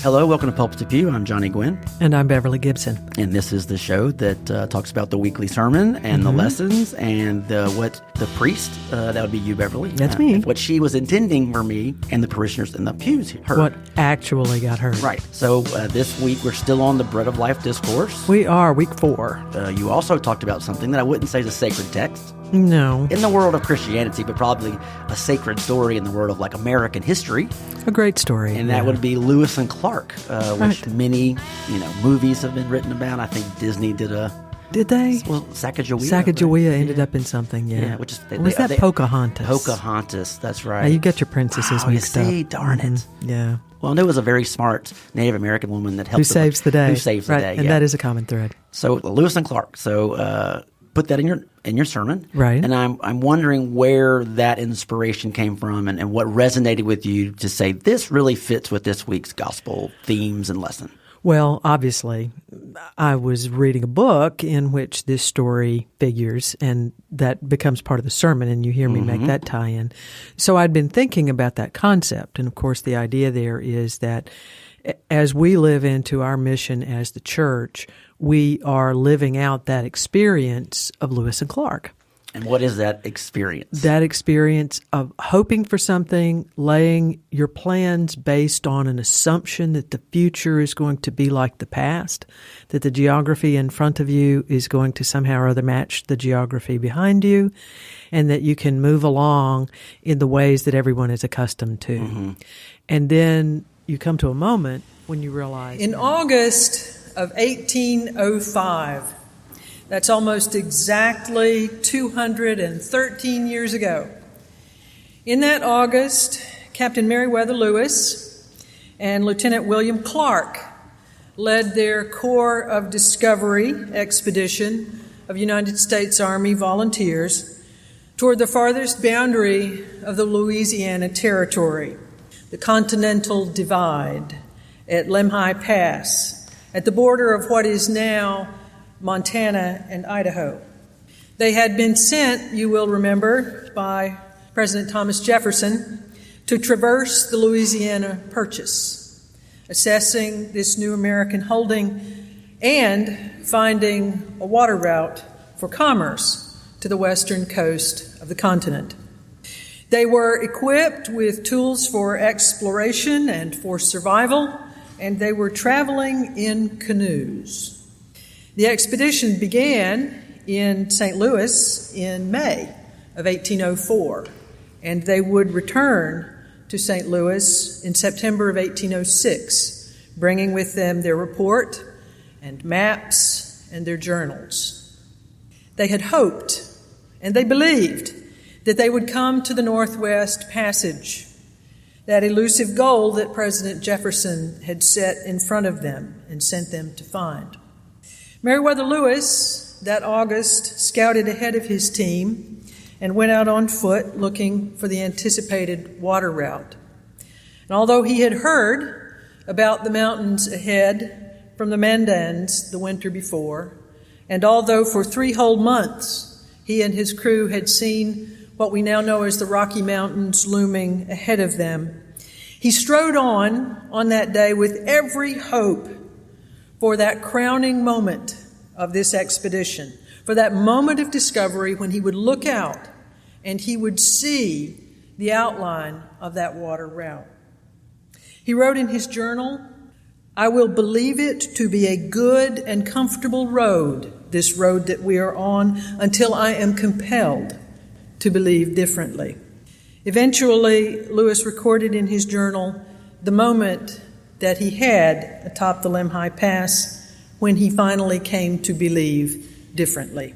Hello, welcome to Pulpit to Pew. I'm Johnny Gwynn. And I'm Beverly Gibson. And this is the show that talks about the weekly sermon and the lessons and what the priest, that would be you, Beverly. That's me. What she was intending for me and the parishioners in the pews heard. What actually got heard. Right. So this week we're still on the Bread of Life Discourse. We are, week 4. You also talked about something that I wouldn't say is a sacred text. No. In the world of Christianity, but probably a sacred story in the world of like American history. A great story. And that would be Lewis and Clark, which many, movies have been written about. I think Disney did a... Did they? Well, Sacagawea. Sacagawea ended up in something, Yeah, which is... Was that Pocahontas? Pocahontas, that's right. Now, you got your princesses mixed up. See, darn it. Yeah. Well, and it was a very smart Native American woman that helped... Who saves the day. Who saves the day, And that is a common thread. So, Lewis and Clark. So, put that in your sermon. Right. And I'm wondering where that inspiration came from and what resonated with you to say this really fits with this week's gospel themes and lesson. Well, obviously, I was reading a book in which this story figures, and that becomes part of the sermon, and you hear me make that tie-in. So I'd been thinking about that concept, and of course the idea there is that as we live into our mission as the church, we are living out that experience of Lewis and Clark. And what is that experience? That experience of hoping for something, laying your plans based on an assumption that the future is going to be like the past, that the geography in front of you is going to somehow or other match the geography behind you, and that you can move along in the ways that everyone is accustomed to. And then you come to a moment when you realize... In August of 1805, that's almost exactly 213 years ago. In that August, Captain Meriwether Lewis and Lieutenant William Clark led their Corps of Discovery expedition of United States Army volunteers toward the farthest boundary of the Louisiana Territory, the Continental Divide at Lemhi Pass, at the border of what is now Montana and Idaho. They had been sent, you will remember, by President Thomas Jefferson to traverse the Louisiana Purchase, assessing this new American holding and finding a water route for commerce to the western coast of the continent. They were equipped with tools for exploration and for survival, and they were traveling in canoes. The expedition began in St. Louis in May of 1804, and they would return to St. Louis in September of 1806, bringing with them their report and maps and their journals. They had hoped and they believed that they would come to the Northwest Passage, that elusive goal that President Jefferson had set in front of them and sent them to find. Meriwether Lewis, that August, scouted ahead of his team and went out on foot looking for the anticipated water route. And although he had heard about the mountains ahead from the Mandans the winter before, and although for 3 whole months he and his crew had seen what we now know as the Rocky Mountains looming ahead of them, he strode on that day with every hope for that crowning moment of this expedition, for that moment of discovery when he would look out and he would see the outline of that water route. He wrote in his journal, "I will believe it to be a good and comfortable road, this road that we are on, until I am compelled to believe differently." Eventually, Lewis recorded in his journal the moment that he had atop the Lemhi Pass when he finally came to believe differently,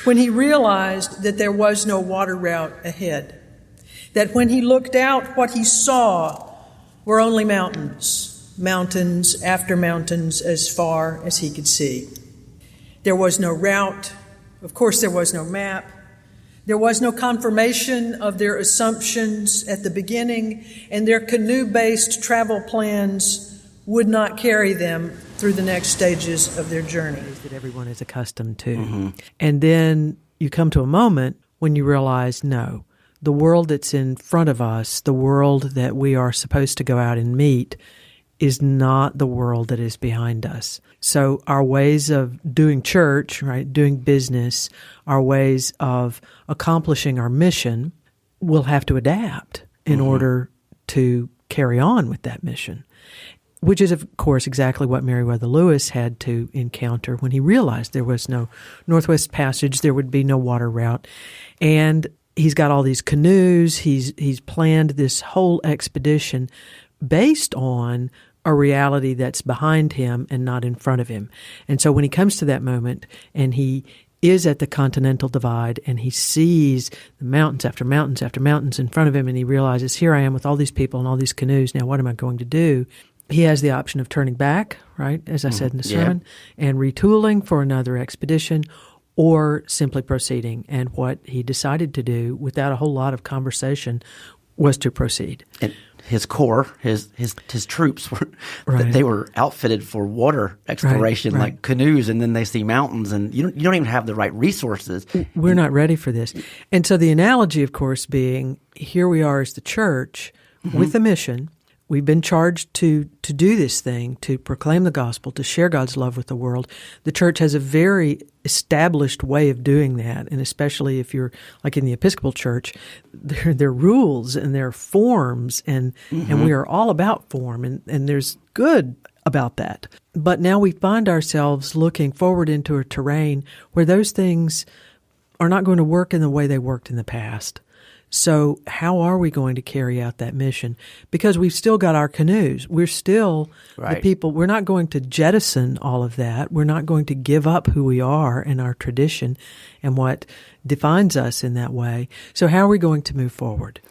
when he realized that there was no water route ahead, that when he looked out, what he saw were only mountains, mountains after mountains as far as he could see. There was no route. Of course, there was no map. There was no confirmation of their assumptions at the beginning, and their canoe-based travel plans would not carry them through the next stages of their journey. That everyone is accustomed to. And then you come to a moment when you realize, no, the world that's in front of us, the world that we are supposed to go out and meet, is not the world that is behind us. So our ways of doing church, right, doing business, our ways of accomplishing our mission will have to adapt in order to carry on with that mission, which is, of course, exactly what Meriwether Lewis had to encounter when he realized there was no Northwest Passage, there would be no water route. And he's got all these canoes. He's planned this whole expedition based on a reality that's behind him and not in front of him. And so when he comes to that moment and he is at the Continental Divide and he sees the mountains after mountains after mountains in front of him, and he realizes, here I am with all these people and all these canoes. Now what am I going to do? He has the option of turning back, right, as I said in the sermon, and retooling for another expedition, or simply proceeding. And what he decided to do, without a whole lot of conversation, was to proceed. And his corps, his troops were they were outfitted for water exploration, like canoes, and then they see mountains, and you don't even have the right resources. We're not ready for this. And so the analogy, of course, being here we are as the church with a mission. We've been charged to do this thing, to proclaim the gospel, to share God's love with the world. The church has a very established way of doing that, and especially if you're like in the Episcopal Church, there are rules and there are forms, and we are all about form, and there's good about that. But now we find ourselves looking forward into a terrain where those things are not going to work in the way they worked in the past. So how are we going to carry out that mission? Because we've still got our canoes. We're still the people. We're not going to jettison all of that. We're not going to give up who we are and our tradition and what defines us in that way. So how are we going to move forward?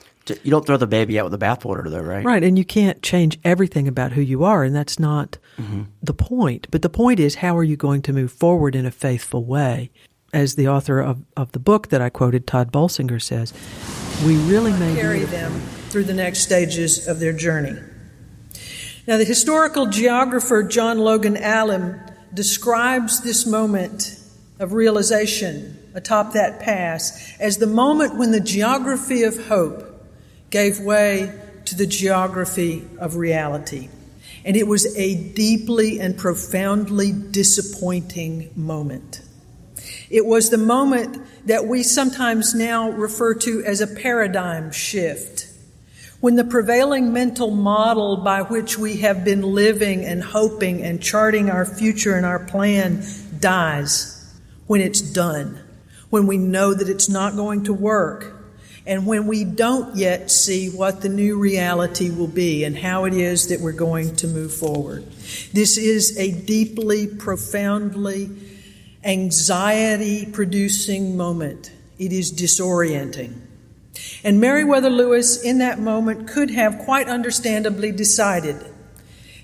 You don't throw the baby out with the bathwater, though, right? Right, and you can't change everything about who you are, and that's not the point. But the point is, how are you going to move forward in a faithful way? As the author of the book that I quoted, Todd Bolsinger, says, we really may carry them through the next stages of their journey. Now, the historical geographer John Logan Allen describes this moment of realization atop that pass as the moment when the geography of hope gave way to the geography of reality. And it was a deeply and profoundly disappointing moment. It was the moment that we sometimes now refer to as a paradigm shift, when the prevailing mental model by which we have been living and hoping and charting our future and our plan dies, when it's done, when we know that it's not going to work, and when we don't yet see what the new reality will be and how it is that we're going to move forward. This is a deeply, profoundly anxiety-producing moment. It is disorienting. And Meriwether Lewis, in that moment, could have quite understandably decided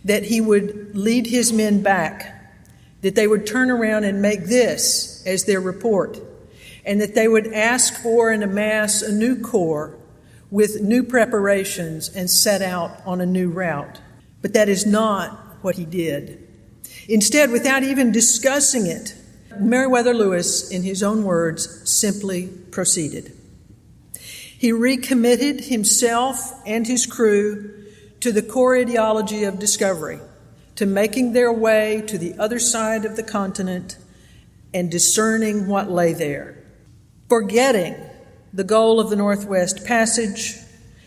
that he would lead his men back, that they would turn around and make this as their report, and that they would ask for and amass a new corps with new preparations and set out on a new route. But that is not what he did. Instead, without even discussing it, Meriwether Lewis, in his own words, simply proceeded. He recommitted himself and his crew to the core ideology of discovery, to making their way to the other side of the continent and discerning what lay there, forgetting the goal of the Northwest Passage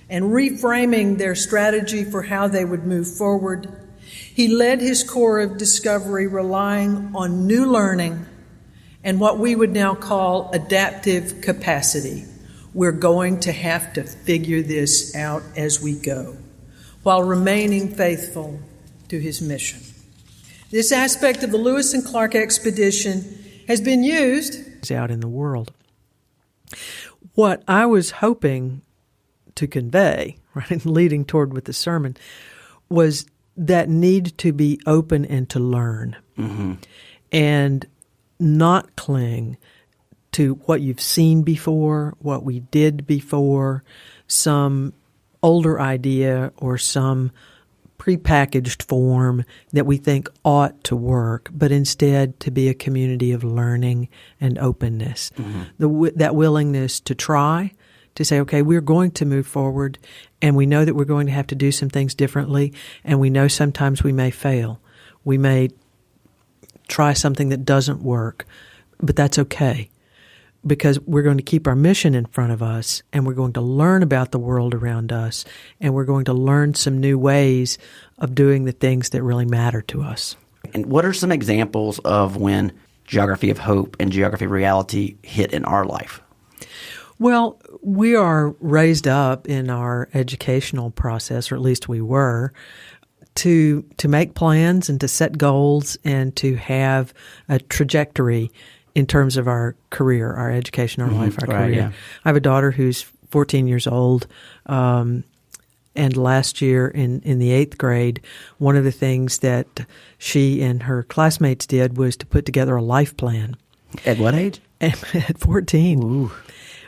and reframing their strategy for how they would move forward. He led his corps of discovery relying on new learning and what we would now call adaptive capacity. We're going to have to figure this out as we go, while remaining faithful to his mission. This aspect of the Lewis and Clark expedition has been used out in the world. What I was hoping to convey, right, leading toward with the sermon, was that need to be open and to learn. And not cling to what you've seen before, what we did before, some older idea or some prepackaged form that we think ought to work, but instead to be a community of learning and openness. That willingness to try, to say, okay, we're going to move forward, and we know that we're going to have to do some things differently, and we know sometimes we may fail. We may try something that doesn't work, but that's okay, because we're going to keep our mission in front of us, and we're going to learn about the world around us, and we're going to learn some new ways of doing the things that really matter to us. And what are some examples of when geography of hope and geography of reality hit in our life? Well, we are raised up in our educational process, or at least we were, to make plans and to set goals and to have a trajectory in terms of our career, our education, our life, our career. Yeah. I have a daughter who's 14 years old, and last year in the 8th grade, one of the things that she and her classmates did was to put together a life plan. At what age? At 14. Ooh.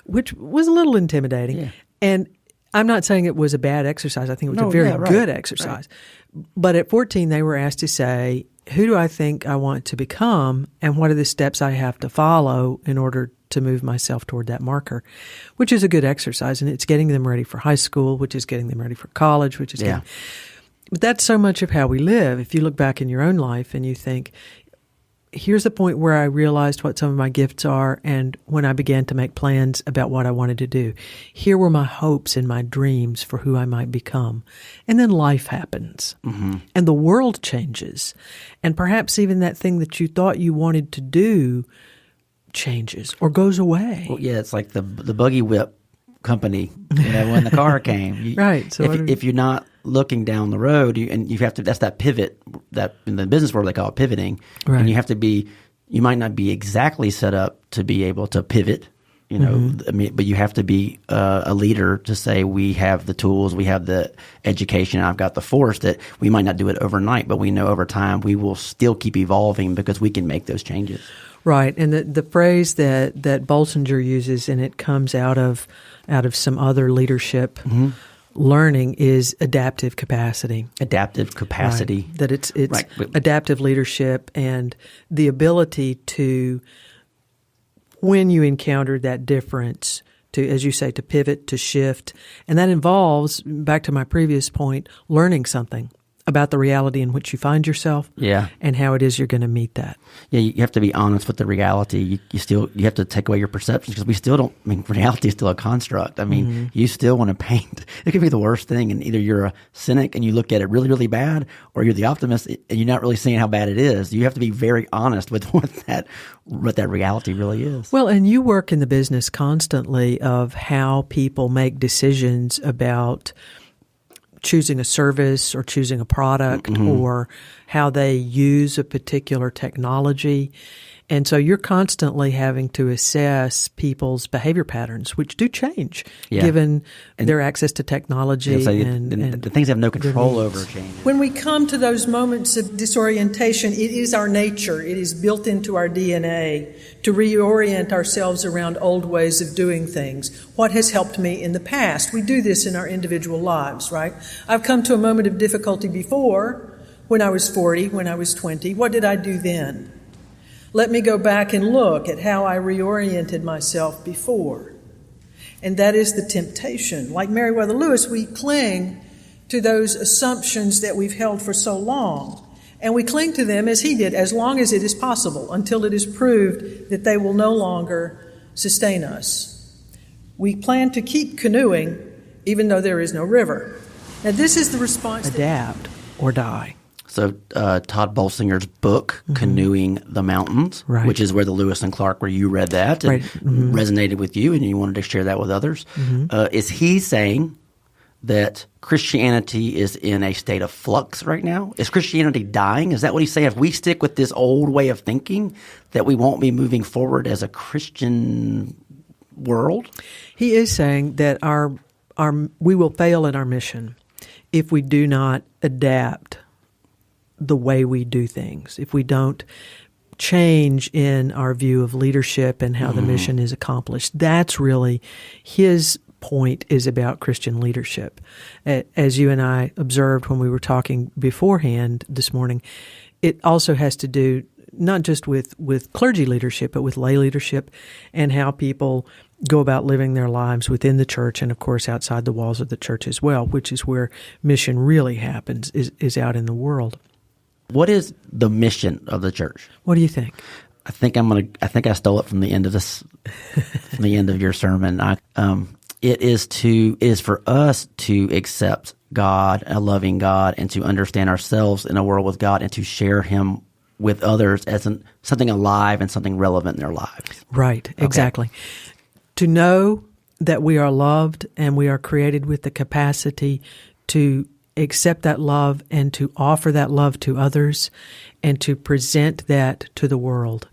Which was a little intimidating. Yeah. And I'm not saying it was a bad exercise. I think it was a very good exercise. Right. But at 14, they were asked to say, who do I think I want to become, and what are the steps I have to follow in order to move myself toward that marker, which is a good exercise. And it's getting them ready for high school, which is getting them ready for college, which is But that's so much of how we live. If you look back in your own life and you think, here's the point where I realized what some of my gifts are, and when I began to make plans about what I wanted to do. Here were my hopes and my dreams for who I might become. And then life happens. Mm-hmm. And the world changes. And perhaps even that thing that you thought you wanted to do changes or goes away. Well, yeah, it's like the buggy whip company, when the car came. Right. So if you're not looking down the road, you have to, that's that pivot, that in the business world they call it pivoting. Right. And you have to be, you might not be exactly set up to be able to pivot, I mean, but you have to be a leader to say, we have the tools, we have the education, and I've got the force that we might not do it overnight, but we know over time we will still keep evolving because we can make those changes. Right. And the phrase that Bolsinger uses, and it comes out of some other leadership learning, is adaptive capacity. Adaptive capacity. Right. That it's right. Adaptive leadership and the ability to, when you encounter that difference, to, as you say, to pivot, to shift. And that involves, back to my previous point, learning something about the reality in which you find yourself, and how it is you're going to meet that. Yeah, you have to be honest with the reality. You have to take away your perceptions, because we still don't. I mean, reality is still a construct. I mean, you still want to paint. It could be the worst thing, and either you're a cynic and you look at it really, really bad, or you're the optimist and you're not really seeing how bad it is. You have to be very honest with what that reality really is. Well, and you work in the business constantly of how people make decisions about choosing a service or choosing a product, or how they use a particular technology. And so you're constantly having to assess people's behavior patterns, which do change given their access to technology. And the things they have no control over change. When we come to those moments of disorientation, it is our nature, it is built into our DNA to reorient ourselves around old ways of doing things. What has helped me in the past? We do this in our individual lives, right? I've come to a moment of difficulty before, when I was 40, when I was 20. What did I do then? Let me go back and look at how I reoriented myself before. And that is the temptation. Like Meriwether Lewis, we cling to those assumptions that we've held for so long. And we cling to them, as he did, as long as it is possible, until it is proved that they will no longer sustain us. We plan to keep canoeing, even though there is no river. Now, this is the response. Adapt or die. So Todd Bolsinger's book, Canoeing the Mountains, which is where the Lewis and Clark, where you read that and resonated with you and you wanted to share that with others. Is he saying that Christianity is in a state of flux right now? Is Christianity dying? Is that what he's saying? If we stick with this old way of thinking, that we won't be moving forward as a Christian world? He is saying that we will fail in our mission if we do not adapt the way we do things, if we don't change in our view of leadership and how the mission is accomplished. That's really his point, is about Christian leadership. As you and I observed when we were talking beforehand this morning, it also has to do not just with clergy leadership, but with lay leadership, and how people go about living their lives within the church and, of course, outside the walls of the church as well, which is where mission really happens, is out in the world. What is the mission of the church? What do you think? I think I stole it from the end of from the end of your sermon. It is for us to accept God, a loving God, and to understand ourselves in a world with God and to share Him with others as something alive and something relevant in their lives. Right, exactly. Okay. To know that we are loved and we are created with the capacity to accept that love and to offer that love to others and to present that to the world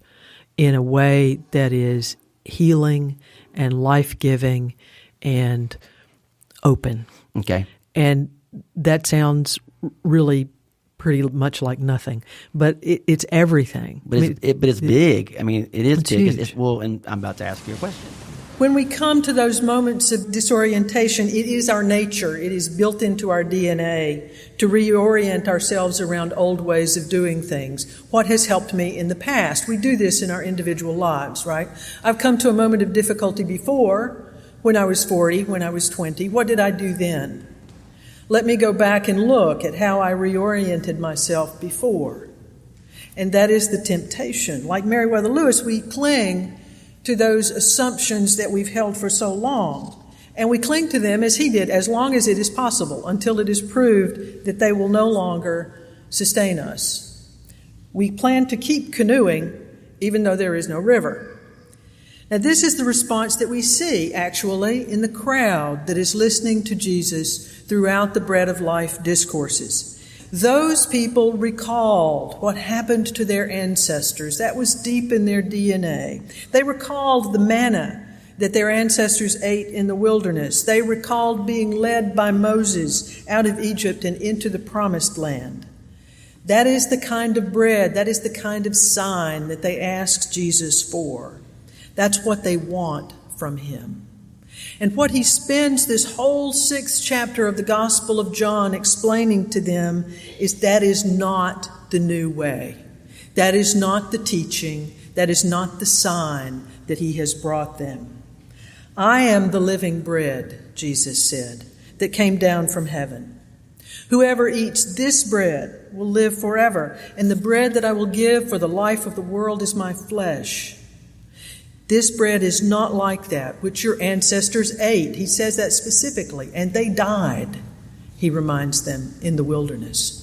in a way that is healing and life-giving and open. Okay. And that sounds really pretty much like nothing, but it's everything. But it's big. I mean, it is it's big. Huge. And I'm about to ask you a question. When we come to those moments of disorientation, it is our nature, it is built into our DNA to reorient ourselves around old ways of doing things. What has helped me in the past? We do this in our individual lives, right? I've come to a moment of difficulty before, when I was 40, when I was 20. What did I do then? Let me go back and look at how I reoriented myself before. And that is the temptation. Like Meriwether Lewis, we cling to those assumptions that we've held for so long. And we cling to them as he did, as long as it is possible, until it is proved that they will no longer sustain us. We plan to keep canoeing, even though there is no river. Now, this is the response that we see, actually, in the crowd that is listening to Jesus throughout the Bread of Life discourses. Those people recalled what happened to their ancestors. That was deep in their DNA. They recalled the manna that their ancestors ate in the wilderness. They recalled being led by Moses out of Egypt and into the promised land. That is the kind of bread, that is the kind of sign that they asked Jesus for. That's what they want from him. And what he spends this whole 6th chapter of the Gospel of John explaining to them is that is not the new way. That is not the teaching. That is not the sign that he has brought them. I am the living bread, Jesus said, that came down from heaven. Whoever eats this bread will live forever, and the bread that I will give for the life of the world is my flesh. This bread is not like that which your ancestors ate. He says that specifically. And they died, he reminds them, in the wilderness.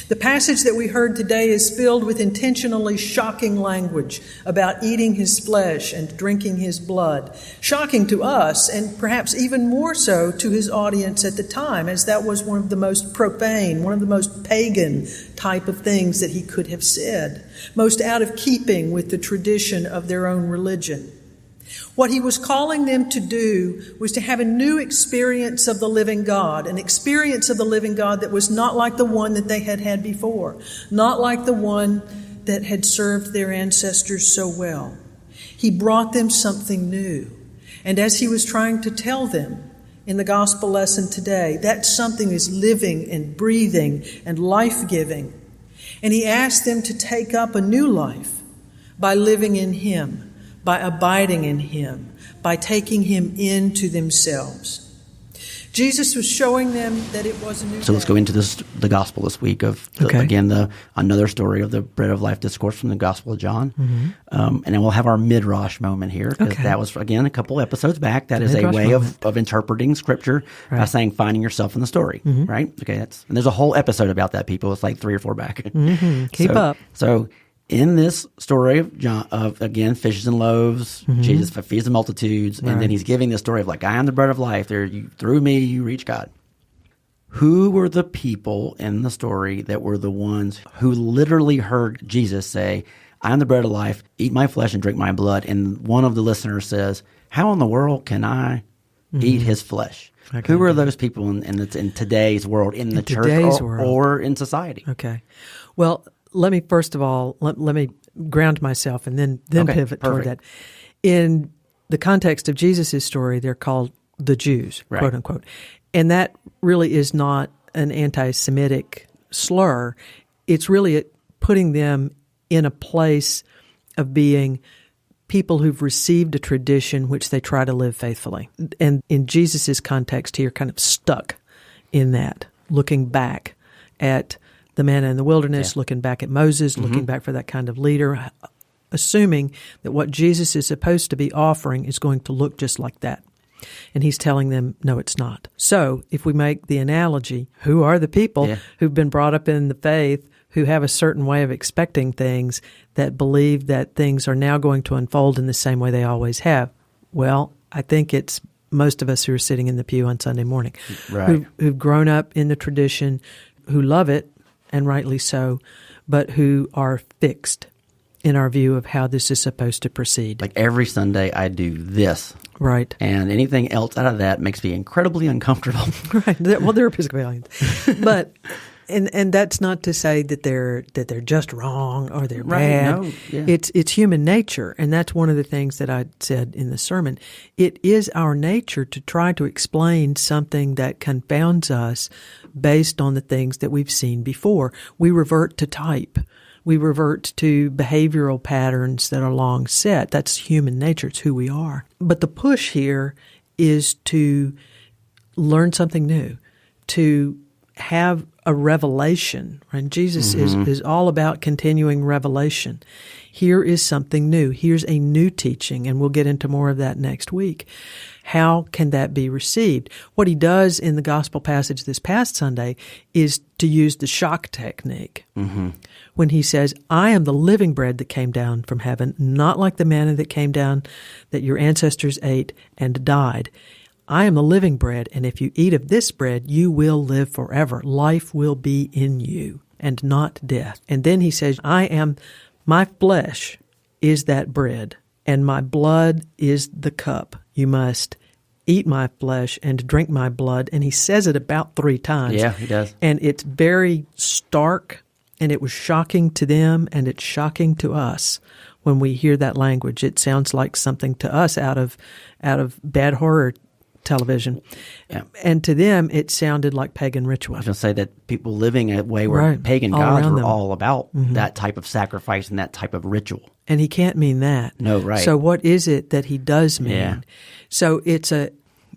The passage that we heard today is filled with intentionally shocking language about eating his flesh and drinking his blood. Shocking to us, and perhaps even more so to his audience at the time, as that was one of the most profane, one of the most pagan type of things that he could have said, most out of keeping with the tradition of their own religion. What he was calling them to do was to have a new experience of the living God, an experience of the living God that was not like the one that they had had before, not like the one that had served their ancestors so well. He brought them something new. And as he was trying to tell them in the gospel lesson today, that something is living and breathing and life-giving. And he asked them to take up a new life by living in him, by abiding in him, by taking him into themselves. Jesus was showing them that it was a new So let's go into the gospel this week of, another story of the Bread of Life Discourse from the Gospel of John. Mm-hmm. And then we'll have our midrash moment here, because that was, again, a couple episodes back. That is a way of interpreting Scripture by saying finding yourself in the story, right? Okay, and there's a whole episode about that, people. It's like 3 or 4 back. Mm-hmm. Keep up. So in this story of John, again, fishes and loaves, Jesus feeds the multitudes, and then he's giving this story of like, I am the bread of life. Through me, you reach God. Who were the people in the story that were the ones who literally heard Jesus say, I am the bread of life, eat my flesh and drink my blood? And one of the listeners says, how in the world can I eat his flesh? Who are those people in today's world, in the church or in society? Okay. Well, let me first of all, let me ground myself and then pivot toward that. In the context of Jesus' story, they're called the Jews, quote unquote. And that really is not an anti-Semitic slur. It's really putting them in a place of being people who've received a tradition which they try to live faithfully. And in Jesus' context here, kind of stuck in that, looking back at the manna in the wilderness, looking back at Moses, looking back for that kind of leader, assuming that what Jesus is supposed to be offering is going to look just like that. And he's telling them, no, it's not. So if we make the analogy, who are the people who've been brought up in the faith, who have a certain way of expecting things, that believe that things are now going to unfold in the same way they always have? Well, I think it's most of us who are sitting in the pew on Sunday morning, who've grown up in the tradition, who love it, and rightly so, but who are fixed in our view of how this is supposed to proceed. Like every Sunday I do this. Right. And anything else out of that makes me incredibly uncomfortable. Right. Well, they're Episcopalians. But and that's not to say that they're just wrong or they're bad. No, It's human nature, and that's one of the things that I said in the sermon. It is our nature to try to explain something that confounds us based on the things that we've seen before. We revert to type. We revert to behavioral patterns that are long set. That's human nature. It's who we are. But the push here is to learn something new, to have a revelation. Right? Jesus is all about continuing revelation. Here is something new. Here's a new teaching, and we'll get into more of that next week. How can that be received? What he does in the gospel passage this past Sunday is to use the shock technique. When he says, I am the living bread that came down from heaven, not like the manna that came down that your ancestors ate and died. I am the living bread, and if you eat of this bread, you will live forever. Life will be in you, and not death. And then he says, my flesh is that bread, and my blood is the cup. You must eat my flesh and drink my blood. And he says it about 3 times. Yeah, he does. And it's very stark, and it was shocking to them, and it's shocking to us when we hear that language. It sounds like something to us out of bad horror television. Yeah. And to them, it sounded like pagan ritual. I was going to say that people living a way where pagan gods were all about that type of sacrifice and that type of ritual. And he can't mean that. No, right. So what is it that he does mean? Yeah. So it's a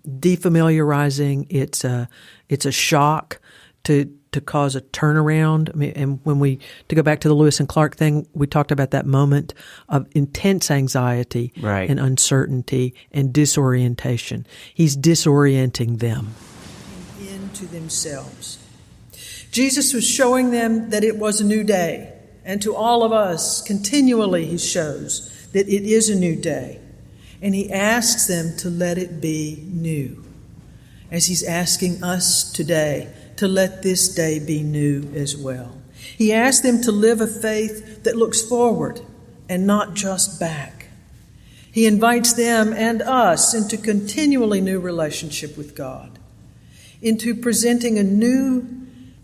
defamiliarizing, it's a shock to cause a turnaround. I mean, and to go back to the Lewis and Clark thing, we talked about that moment of intense anxiety and uncertainty and disorientation. He's disorienting them. Into themselves. Jesus was showing them that it was a new day. And to all of us, continually he shows that it is a new day. And he asks them to let it be new. As he's asking us today to let this day be new as well. He asks them to live a faith that looks forward and not just back. He invites them and us into continually new relationship with God, into presenting a new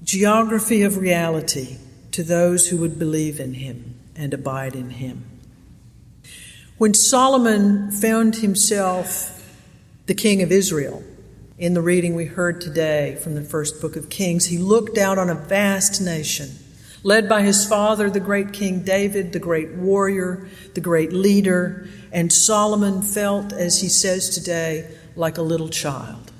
geography of reality to those who would believe in him and abide in him. When Solomon found himself the king of Israel, in the reading we heard today from the first book of Kings, he looked out on a vast nation, led by his father, the great King David, the great warrior, the great leader, and Solomon felt, as he says today, like a little child.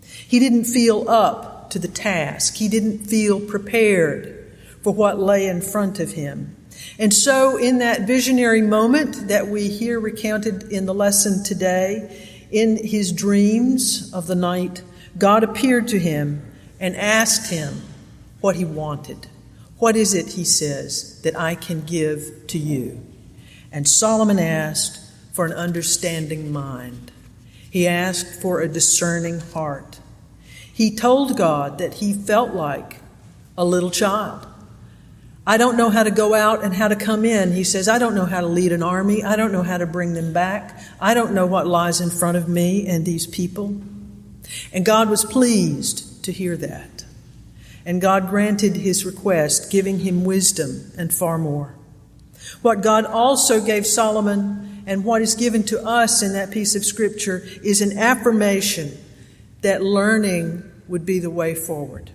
He didn't feel up to the task. He didn't feel prepared for what lay in front of him. And so in that visionary moment that we hear recounted in the lesson today, in his dreams of the night, God appeared to him and asked him what he wanted. What is it, he says, that I can give to you? And Solomon asked for an understanding mind. He asked for a discerning heart. He told God that he felt like a little child. I don't know how to go out and how to come in. He says, I don't know how to lead an army. I don't know how to bring them back. I don't know what lies in front of me and these people. And God was pleased to hear that. And God granted his request, giving him wisdom and far more. What God also gave Solomon and what is given to us in that piece of scripture is an affirmation that learning would be the way forward.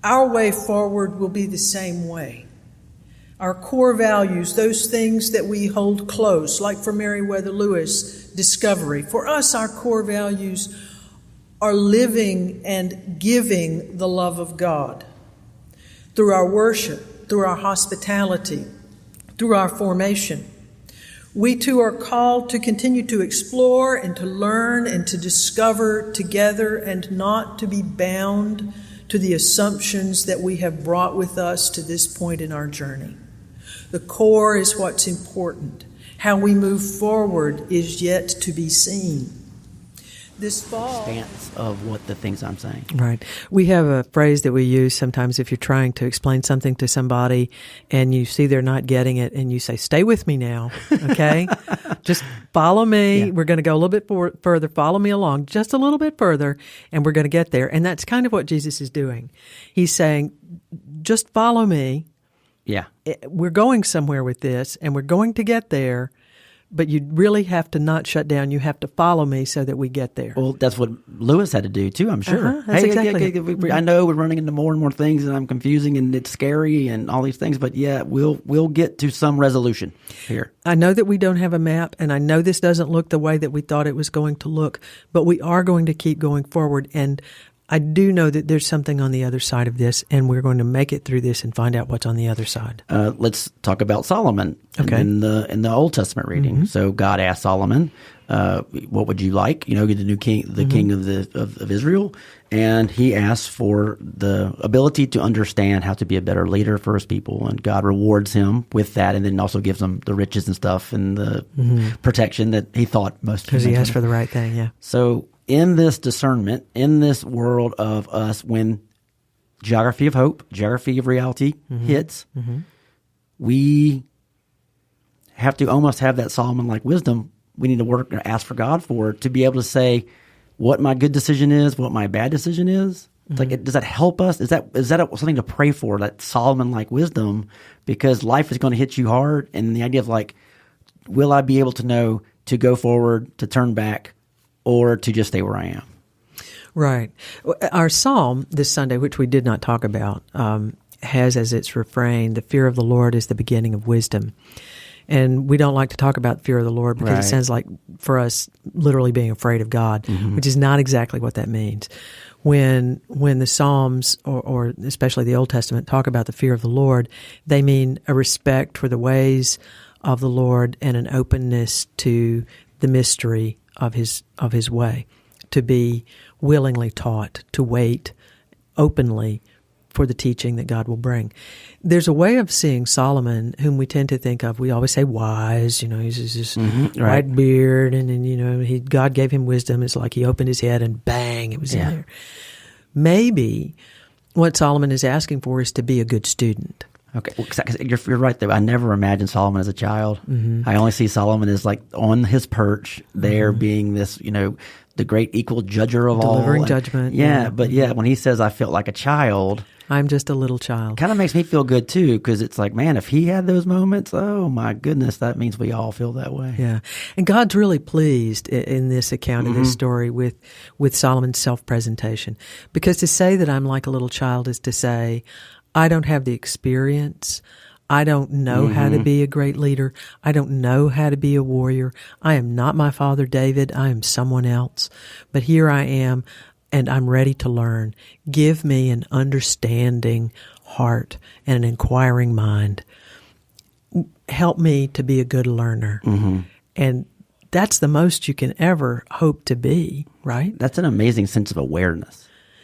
Our way forward will be the same way. Our core values, those things that we hold close, like for Meriwether Lewis, discovery. For us, our core values are living and giving the love of God through our worship, through our hospitality, through our formation. We too are called to continue to explore and to learn and to discover together and not to be bound to the assumptions that we have brought with us to this point in our journey. The core is what's important. How we move forward is yet to be seen. This fall... Expanse of what the things I'm saying. Right. We have a phrase that we use sometimes if you're trying to explain something to somebody and you see they're not getting it and you say, stay with me now, okay? Just follow me. Yeah. We're going to go a little bit further. Follow me along just a little bit further and we're going to get there. And that's kind of what Jesus is doing. He's saying, just follow me. Yeah. We're going somewhere with this, and we're going to get there, but you really have to not shut down. You have to follow me so that we get there. Well, that's what Lewis had to do, too, I'm sure. That's exactly. I know we're running into more and more things, and I'm confusing, and it's scary, and all these things, but yeah, we'll get to some resolution here. I know that we don't have a map, and I know this doesn't look the way that we thought it was going to look, but we are going to keep going forward, and I do know that there's something on the other side of this, and we're going to make it through this and find out what's on the other side. Let's talk about Solomon in the Old Testament reading. Mm-hmm. So God asked Solomon, "What would you like? You know, the new king, the king of Israel." And he asked for the ability to understand how to be a better leader for his people, and God rewards him with that, and then also gives him the riches and stuff and the protection that he thought most. Because he asked for the right thing, yeah. So in this discernment, in this world of us, when geography of hope, geography of reality hits, we have to almost have that Solomon-like wisdom. We need to work and ask for God for to be able to say what my good decision is, what my bad decision is. Like, does that help us? Is that something to pray for? That Solomon-like wisdom, because life is going to hit you hard, and the idea of like, will I be able to know to go forward, to turn back, or to just stay where I am? Right. Our psalm this Sunday, which we did not talk about, has as its refrain, the fear of the Lord is the beginning of wisdom. And we don't like to talk about fear of the Lord because it sounds like, for us, literally being afraid of God, which is not exactly what that means. When the Psalms, or especially the Old Testament, talk about the fear of the Lord, they mean a respect for the ways of the Lord and an openness to the mystery of his way, to be willingly taught, to wait openly for the teaching that God will bring. There's a way of seeing Solomon, whom we tend to think of, we always say wise, he's this white beard, and then, God gave him wisdom. It's like he opened his head and bang, it was in there. Maybe what Solomon is asking for is to be a good student. Okay, well, 'cause you're right there. I never imagined Solomon as a child. I only see Solomon as like on his perch there, being this, the great equal judger of all. Delivering judgment. Yeah, but when he says, I felt like a child. I'm just a little child. Kind of makes me feel good too, because it's like, man, if he had those moments, oh my goodness, that means we all feel that way. Yeah. And God's really pleased in this account of this story with Solomon's self-presentation. Because to say that I'm like a little child is to say, I don't have the experience. I don't know how to be a great leader. I don't know how to be a warrior. I am not my father David. I am someone else. But here I am, and I'm ready to learn. Give me an understanding heart and an inquiring mind. Help me to be a good learner. And that's the most you can ever hope to be, right? That's an amazing sense of awareness.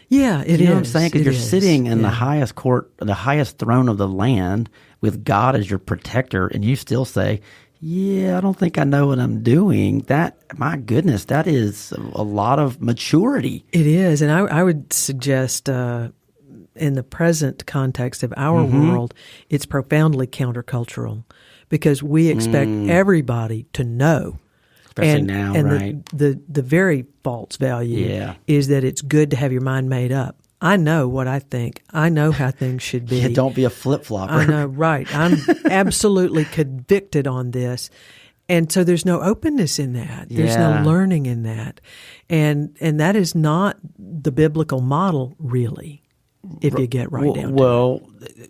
Yeah, it is. You know what I'm saying? Because you're sitting in the highest court, the highest throne of the land, with God as your protector, and you still say, I don't think I know what I'm doing. That, my goodness, that is a lot of maturity. It is. And I would suggest in the present context of our world, it's profoundly countercultural, because we expect everybody to know. Especially now, right? The very false value is that it's good to have your mind made up. I know what I think. I know how things should be. Don't be a flip-flopper. I know, right. I'm absolutely convicted on this. And so there's no openness in that. There's no learning in that. And that is not the biblical model, really. if you get right down to it. Well,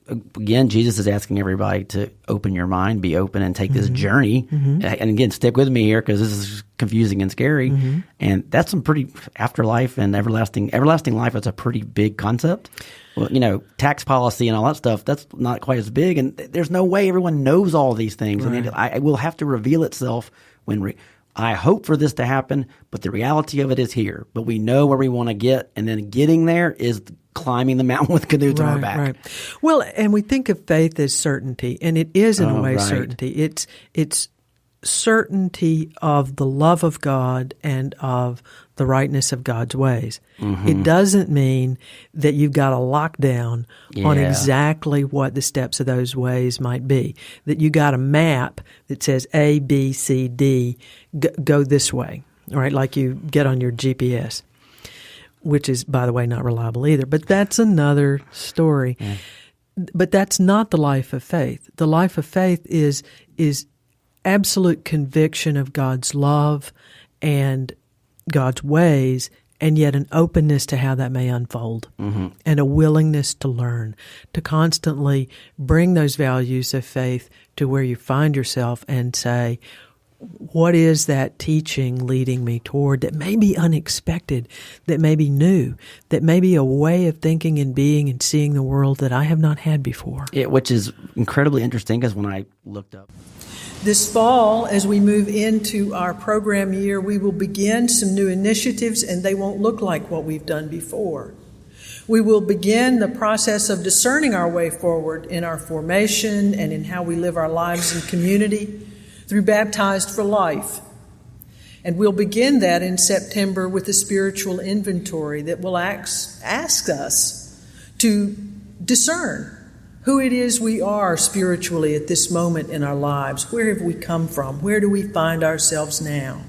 again, Jesus is asking everybody to open your mind, be open, and take this journey. And again, stick with me here because this is confusing and scary. And that's some pretty afterlife and everlasting life. It's a pretty big concept. Well, tax policy and all that stuff, that's not quite as big. And there's no way everyone knows all these things. Right. And it will have to reveal itself when I hope for this to happen, but the reality of it is here. But we know where we want to get, and then getting there is climbing the mountain with canoes on our back. Right. Well, and we think of faith as certainty, and it is in a way certainty. It's certainty of the love of God and of the rightness of God's ways. It doesn't mean that you've got a lockdown on exactly what the steps of those ways might be, that you got a map that says A, B, C, D, go this way, right? Like you get on your GPS, which is, by the way, not reliable either. But that's another story. Yeah. But that's not the life of faith. The life of faith is absolute conviction of God's love and God's ways, and yet an openness to how that may unfold, and a willingness to learn, to constantly bring those values of faith to where you find yourself and say, what is that teaching leading me toward that may be unexpected, that may be new, that may be a way of thinking and being and seeing the world that I have not had before? Which is incredibly interesting because when I looked up. This fall, as we move into our program year, we will begin some new initiatives, and they won't look like what we've done before. We will begin the process of discerning our way forward in our formation and in how we live our lives in community through Baptized for Life. And we'll begin that in September with a spiritual inventory that will ask us to discern who it is we are spiritually at this moment in our lives. Where have we come from? Where do we find ourselves now?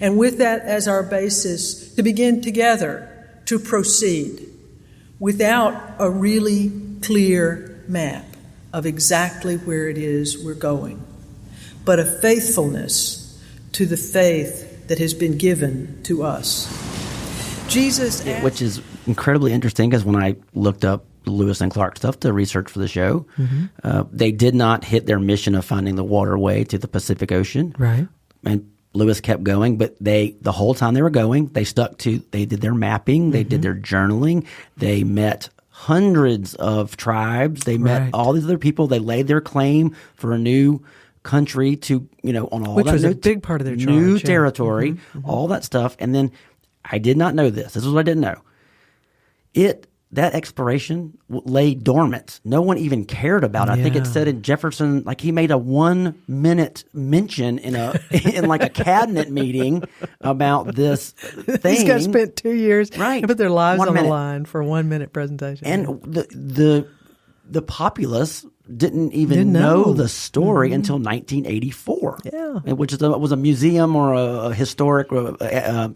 And with that as our basis, to begin together to proceed without a really clear map of exactly where it is we're going, but a faithfulness to the faith that has been given to us. Which is incredibly interesting because when I looked up Lewis and Clark stuff to research for the show, they did not hit their mission of finding the waterway to the Pacific Ocean. And Lewis kept going, but the whole time they were going, they did their mapping, they did their journaling, they met hundreds of tribes, they met all these other people, they laid their claim for a new country to, on all which that was a big part of their new territory, all that stuff. And then I did not know this. This is what I didn't know. That exploration lay dormant. No one even cared about it. I think it said in Jefferson, like he made a 1 minute mention in like a cabinet meeting about this thing. These guys spent 2 years to put their lives on the line for a 1 minute presentation. And the populace didn't even know the story until 1984. Which was a museum or a historic or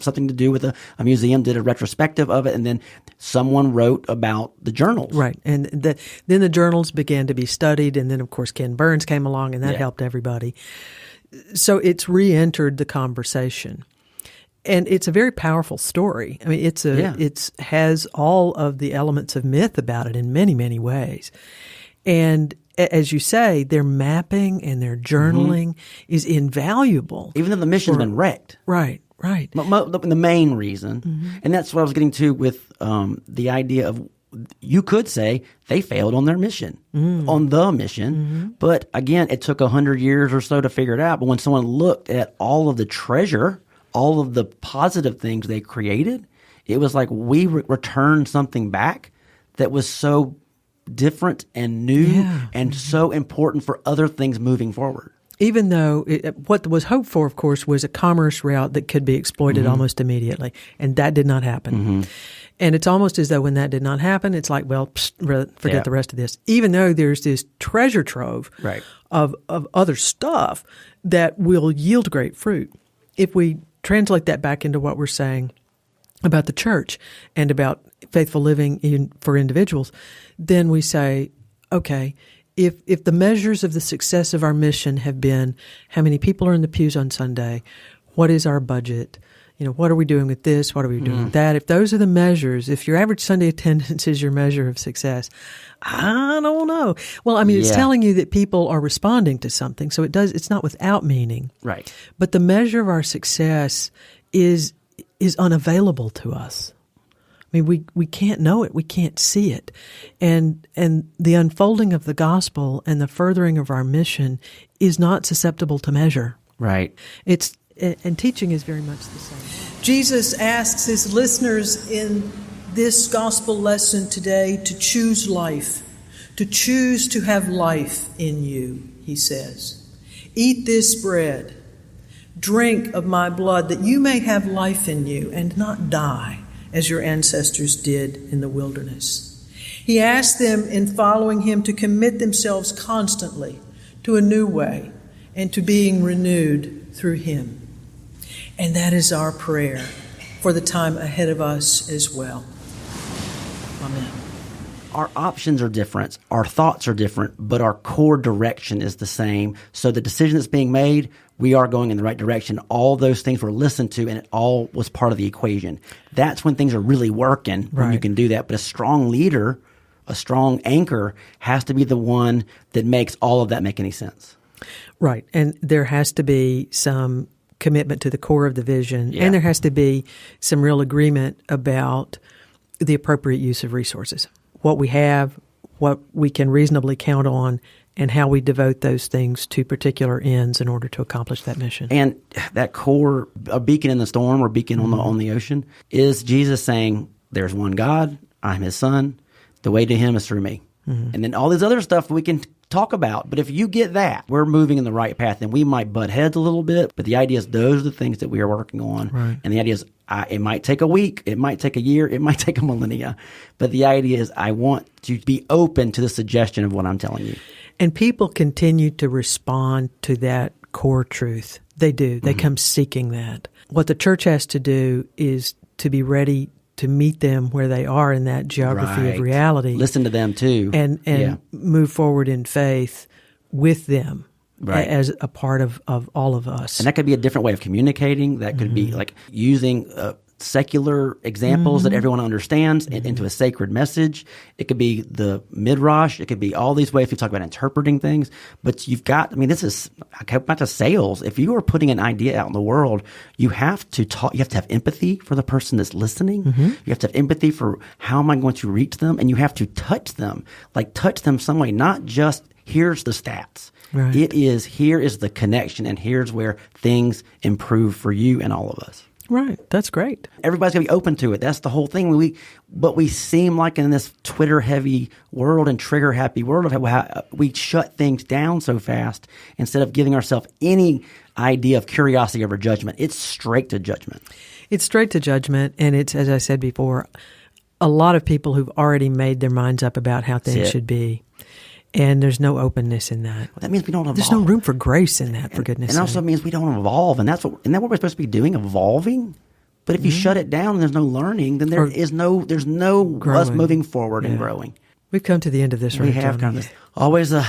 something to do with a museum did a retrospective of it, and then someone wrote about the journals. Right, and then the journals began to be studied, and then of course Ken Burns came along, and that helped everybody. So it's re-entered the conversation. And it's a very powerful story. I mean, it has all of the elements of myth about it in many, many ways. And as you say, their mapping and their journaling is invaluable. Even though the mission's been wrecked. Right. The main reason. And that's what I was getting to with the idea of, you could say they failed on their mission, on the mission. But again, it took 100 years or so to figure it out. But when someone looked at all of the treasure, all of the positive things they created, it was like we returned something back that was so different and new and so important for other things moving forward. Even though what was hoped for, of course, was a commerce route that could be exploited almost immediately. And that did not happen. And it's almost as though when that did not happen, it's like, well, forget the rest of this. Even though there's this treasure trove of other stuff that will yield great fruit. If we translate that back into what we're saying about the church and about faithful living for individuals, then we say, okay, if the measures of the success of our mission have been how many people are in the pews on Sunday, what is our budget, what are we doing with this? What are we doing with that? If those are the measures, if your average Sunday attendance is your measure of success, I don't know. Well, it's telling you that people are responding to something. So it's not without meaning. Right. But the measure of our success is unavailable to us. We can't know it. We can't see it. And the unfolding of the gospel and the furthering of our mission is not susceptible to measure. Right. And teaching is very much the same. Jesus asks his listeners in this gospel lesson today to choose life, to choose to have life in you, he says. Eat this bread, drink of my blood, that you may have life in you and not die, as your ancestors did in the wilderness. He asked them in following him to commit themselves constantly to a new way and to being renewed through him. And that is our prayer for the time ahead of us as well. Amen. Our options are different, our thoughts are different, but our core direction is the same. So the decision that's being made, we are going in the right direction. All those things were listened to, and it all was part of the equation. That's when things are really working, when you can do that. But a strong leader, a strong anchor, has to be the one that makes all of that make any sense. Right. And there has to be some commitment to the core of the vision, and there has to be some real agreement about the appropriate use of resources, what we have, what we can reasonably count on, and how we devote those things to particular ends in order to accomplish that mission. And that core, a beacon in the storm or beacon on the ocean, is Jesus saying, there's one God, I'm his son, the way to him is through me. And then all this other stuff we can talk about. But if you get that, we're moving in the right path. And we might butt heads a little bit, but the idea is those are the things that we are working on. Right. And the idea is it might take a week, it might take a year, it might take a millennia. But the idea is I want to be open to the suggestion of what I'm telling you. And people continue to respond to that core truth. They do. They come seeking that. What the church has to do is to be ready to meet them where they are in that geography of reality. Listen to them too. And move forward in faith with them as a part of all of us. And that could be a different way of communicating. That could be like using secular examples that everyone understands into a sacred message. It could be the midrash. It could be all these ways we talk about interpreting things. But you've got, this is, I go back to sales. If you are putting an idea out in the world, you have to talk, you have to have empathy for the person that's listening. You have to have empathy for how am I going to reach them? And you have to touch them some way, not just here's the stats. Right. It is, here is the connection, and here's where things improve for you and all of us. Right. That's great. Everybody's going to be open to it. That's the whole thing. But we seem like in this Twitter-heavy world and trigger-happy world of how we shut things down so fast instead of giving ourselves any idea of curiosity over judgment. It's straight to judgment. It's straight to judgment, and it's, as I said before, a lot of people who've already made their minds up about how things should be. And there's no openness in that. That means we don't evolve. There's no room for grace in that, for goodness' sake. And also means we don't evolve. And isn't that what we're supposed to be doing, evolving? But if you shut it down and there's no learning, then there's no growing. Us moving forward and growing. We've come to the end of this, right? We have come to this. Always a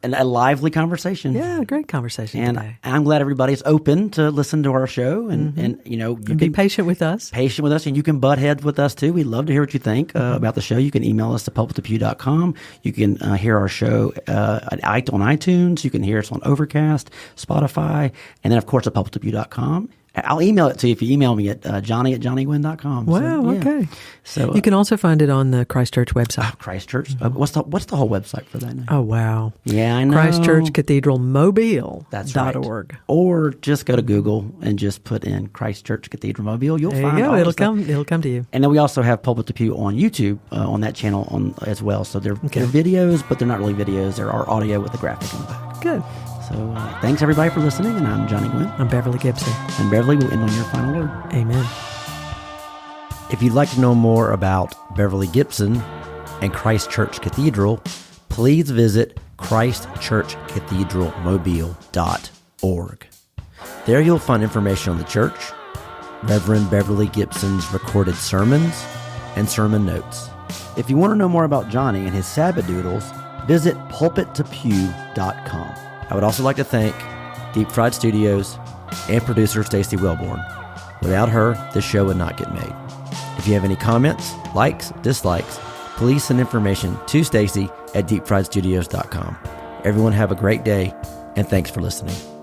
lively conversation. Yeah, a great conversation and today. I'm glad everybody's open to listen to our show. And you can be patient with us. And you can butt heads with us, too. We'd love to hear what you think about the show. You can email us at pulpittopew.com. You can hear our show on iTunes. You can hear us on Overcast, Spotify, and then, of course, at pulpittopew.com. I'll email it to you if you email me at johnny@johnnywynn.com. Wow, okay. So you can also find it on the Christchurch website. Christchurch? What's the whole website for that now? Oh, wow. Yeah, I know. Christchurch Cathedral Mobile. That's right. .org. Or just go to Google and just put in Christchurch Cathedral Mobile. You'll find it. It'll come to you. And then we also have Pulpit to Pew on YouTube on that channel as well. So they're videos, but they're not really videos. They're our audio with the graphic in the back. Good. So thanks, everybody, for listening. And I'm Johnny Wynn. I'm Beverly Gibson. And Beverly will end on your final word. Amen. If you'd like to know more about Beverly Gibson and Christchurch Cathedral, please visit christchurchcathedralmobile.org. There you'll find information on the church, Reverend Beverly Gibson's recorded sermons, and sermon notes. If you want to know more about Johnny and his Sabbath doodles, visit pulpittopew.com. I would also like to thank Deep Fried Studios and producer Stacey Wellborn. Without her, this show would not get made. If you have any comments, likes, dislikes, please send information to Stacy at deepfriedstudios.com. Everyone have a great day, and thanks for listening.